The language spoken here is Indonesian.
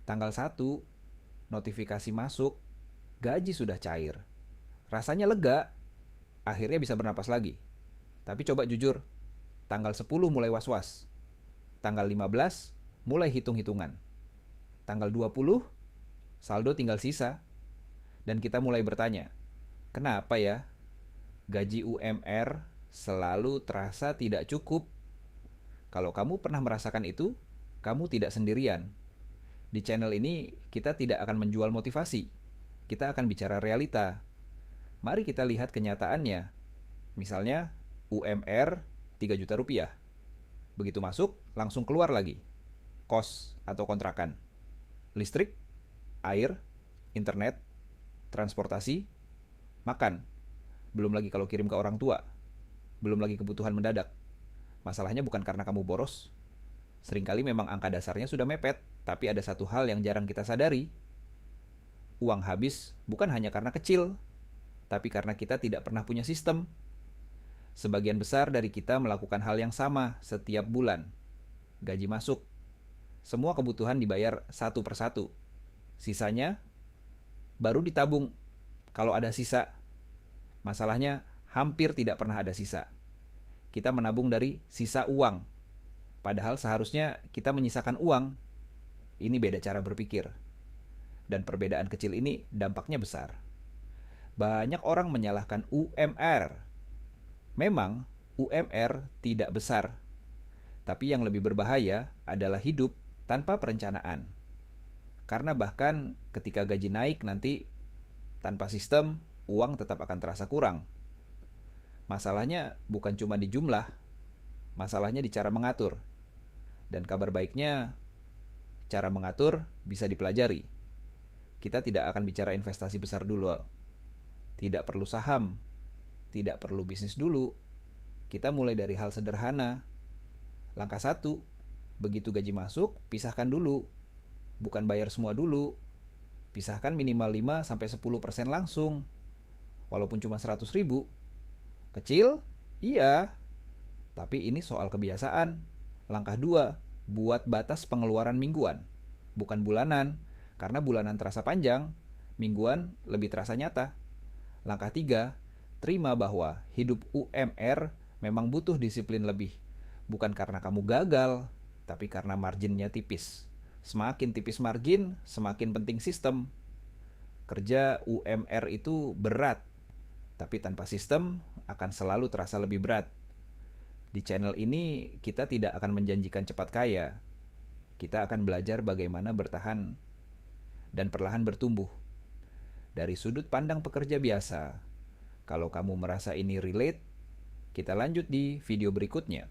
Tanggal 1, notifikasi masuk, gaji sudah cair. Rasanya lega, akhirnya bisa bernapas lagi. Tapi coba jujur, tanggal 10 mulai was-was. Tanggal 15, mulai hitung-hitungan. Tanggal 20, saldo tinggal sisa. Dan kita mulai bertanya, kenapa ya gaji UMR selalu terasa tidak cukup? Kalau kamu pernah merasakan itu, kamu tidak sendirian. Di channel ini kita tidak akan menjual motivasi. Kita akan bicara realita. Mari kita lihat kenyataannya. Misalnya UMR 3 juta rupiah. Begitu masuk, langsung keluar lagi. Kos atau kontrakan. Listrik, air, internet, transportasi, makan. Belum lagi kalau kirim ke orang tua. Belum lagi kebutuhan mendadak. Masalahnya bukan karena kamu boros. Seringkali memang angka dasarnya sudah mepet, tapi ada satu hal yang jarang kita sadari. Uang habis bukan hanya karena kecil, tapi karena kita tidak pernah punya sistem. Sebagian besar dari kita melakukan hal yang sama setiap bulan. Gaji masuk. Semua kebutuhan dibayar satu persatu. Sisanya baru ditabung kalau ada sisa. Masalahnya hampir tidak pernah ada sisa. Kita menabung dari sisa uang. Padahal seharusnya kita menyisakan uang. Ini beda cara berpikir. Dan perbedaan kecil ini dampaknya besar. Banyak orang menyalahkan UMR. Memang UMR tidak besar. Tapi yang lebih berbahaya adalah hidup tanpa perencanaan. Karena bahkan ketika gaji naik nanti tanpa sistem, uang tetap akan terasa kurang. Masalahnya bukan cuma di jumlah, masalahnya di cara mengatur. Dan kabar baiknya, cara mengatur bisa dipelajari. Kita tidak akan bicara investasi besar dulu. Tidak perlu saham, tidak perlu bisnis dulu. Kita mulai dari hal sederhana. Langkah 1, begitu gaji masuk, pisahkan dulu. Bukan bayar semua dulu. Pisahkan minimal 5-10% langsung. Walaupun cuma 100 ribu. Kecil? Iya. Tapi ini soal kebiasaan. Langkah 2, buat batas pengeluaran mingguan. Bukan bulanan. Karena bulanan terasa panjang, mingguan lebih terasa nyata. Langkah 3, terima bahwa hidup UMR memang butuh disiplin lebih. Bukan karena kamu gagal, tapi karena marginnya tipis. Semakin tipis margin, semakin penting sistem. Kerja UMR itu berat, tapi tanpa sistem akan selalu terasa lebih berat. Di channel ini kita tidak akan menjanjikan cepat kaya. Kita akan belajar bagaimana bertahan dan perlahan bertumbuh. Dari sudut pandang pekerja biasa. Kalau kamu merasa ini relate, kita lanjut di video berikutnya.